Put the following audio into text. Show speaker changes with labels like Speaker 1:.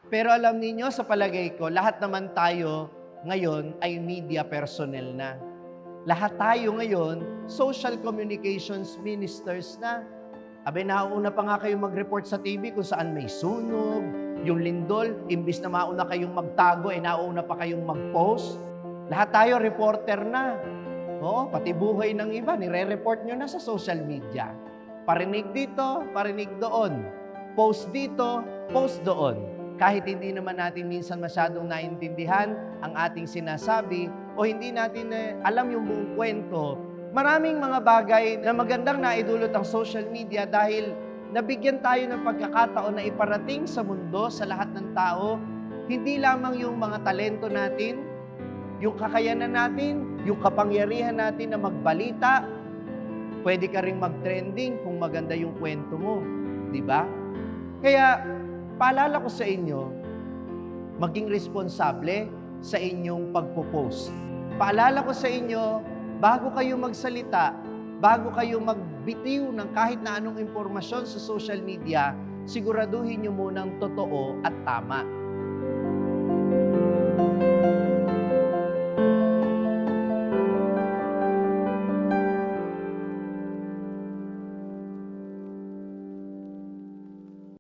Speaker 1: Pero alam niyo sa palagay ko, lahat naman tayo ngayon ay media personnel na. Lahat tayo ngayon, social communications ministers na. Abay, nauuna pa nga kayong mag-report sa TV kung saan may sunog, yung lindol, imbis na mauna kayong magtago, nauna pa kayong mag-post. Lahat tayo reporter na. Oo, pati buhay ng iba, nire-report nyo na sa social media. Parinig dito, parinig doon. Post dito, post doon. Kahit hindi naman natin minsan masyadong naintindihan ang ating sinasabi o hindi natin alam yung buong kwento, maraming mga bagay na magandang naidulot ang social media dahil nabigyan tayo ng pagkakataon na iparating sa mundo, sa lahat ng tao, hindi lamang yung mga talento natin, yung kakayanan natin, yung kapangyarihan natin na magbalita. Pwede ka ring mag-trending kung maganda yung kwento mo, di ba? Kaya, paalala ko sa inyo, maging responsable sa inyong pagpo-post. Paalala ko sa inyo, bago kayo magsalita, bago kayo magbitiw ng kahit na anong impormasyon sa social media, siguraduhin nyo munang totoo at tama.